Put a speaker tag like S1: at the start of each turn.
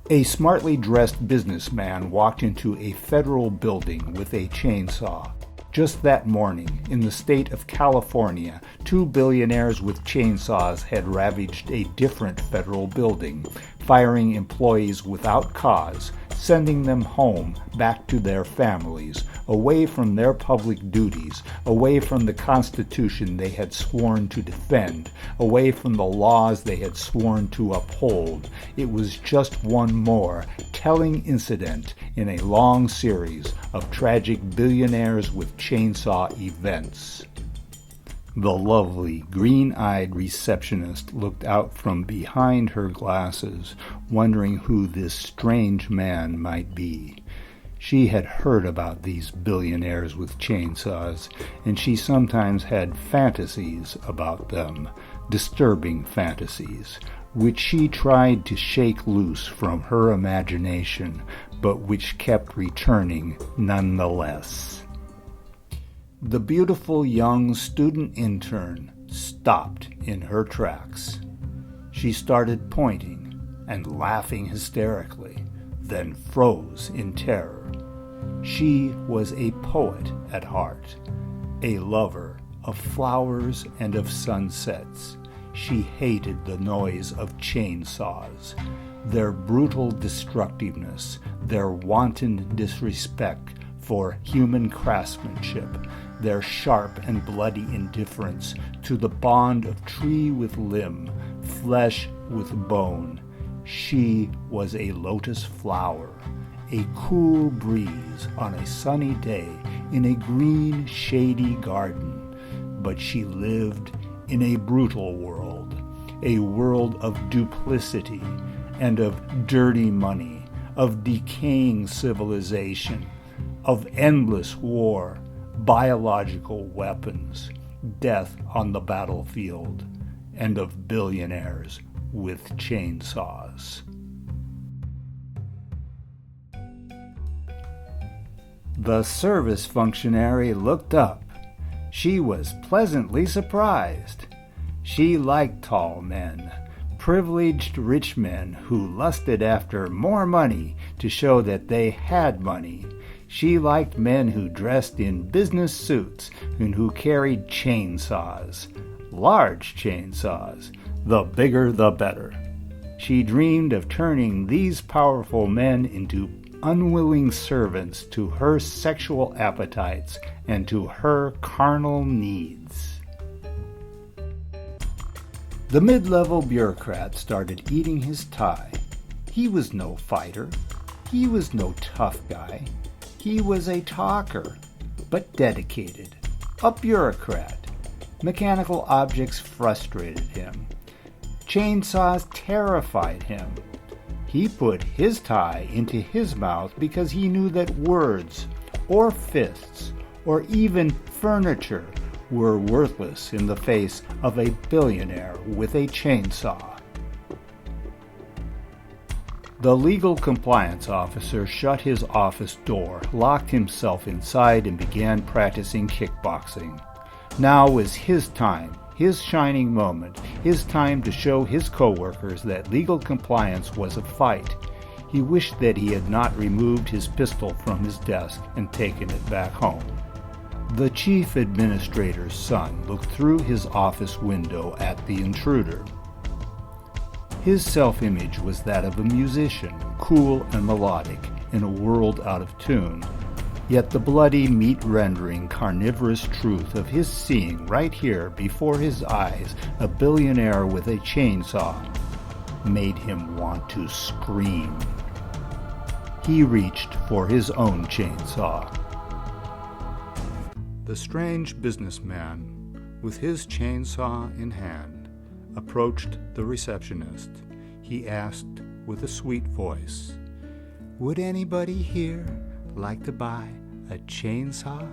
S1: A smartly dressed businessman walked into a federal building with a chainsaw. Just that morning, in the state of California, two billionaires with chainsaws had ravaged a different federal building, firing employees without cause, sending them home back to their families, away from their public duties, away from the Constitution they had sworn to defend, away from the laws they had sworn to uphold. It was just one more telling incident in a long series of tragic billionaires with chainsaw events. The lovely, green-eyed receptionist looked out from behind her glasses, wondering who this strange man might be. She had heard about these billionaires with chainsaws, and she sometimes had fantasies about them, disturbing fantasies, which she tried to shake loose from her imagination, but which kept returning nonetheless. The beautiful young student intern stopped in her tracks. She started pointing and laughing hysterically, then froze in terror. She was a poet at heart, a lover of flowers and of sunsets. She hated the noise of chainsaws, their brutal destructiveness, their wanton disrespect for human craftsmanship, their sharp and bloody indifference to the bond of tree with limb, flesh with bone. She was a lotus flower, a cool breeze on a sunny day in a green, shady garden. But she lived in a brutal world, a world of duplicity and of dirty money, of decaying civilization, of endless war, biological weapons, death on the battlefield, and of billionaires with chainsaws. The service functionary looked up. She was pleasantly surprised. She liked tall men, privileged rich men who lusted after more money to show that they had money. She liked men who dressed in business suits and who carried chainsaws, large chainsaws, the bigger the better. She dreamed of turning these powerful men into unwilling servants to her sexual appetites and to her carnal needs. The mid-level bureaucrat started eating his tie. He was no fighter. He was no tough guy. He was a talker, but dedicated, a bureaucrat. Mechanical objects frustrated him. Chainsaws terrified him. He put his tie into his mouth because he knew that words, or fists, or even furniture were worthless in the face of a billionaire with a chainsaw. The legal compliance officer shut his office door, locked himself inside, and began practicing kickboxing. Now was his time, his shining moment, his time to show his coworkers that legal compliance was a fight. He wished that he had not removed his pistol from his desk and taken it back home. The chief administrator's son looked through his office window at the intruder. His self-image was that of a musician, cool and melodic, in a world out of tune. Yet the bloody, meat-rendering, carnivorous truth of his seeing right here before his eyes a billionaire with a chainsaw made him want to scream. He reached for his own chainsaw. The strange businessman, with his chainsaw in hand, approached the receptionist. He asked with a sweet voice, "Would anybody here like to buy a chainsaw?"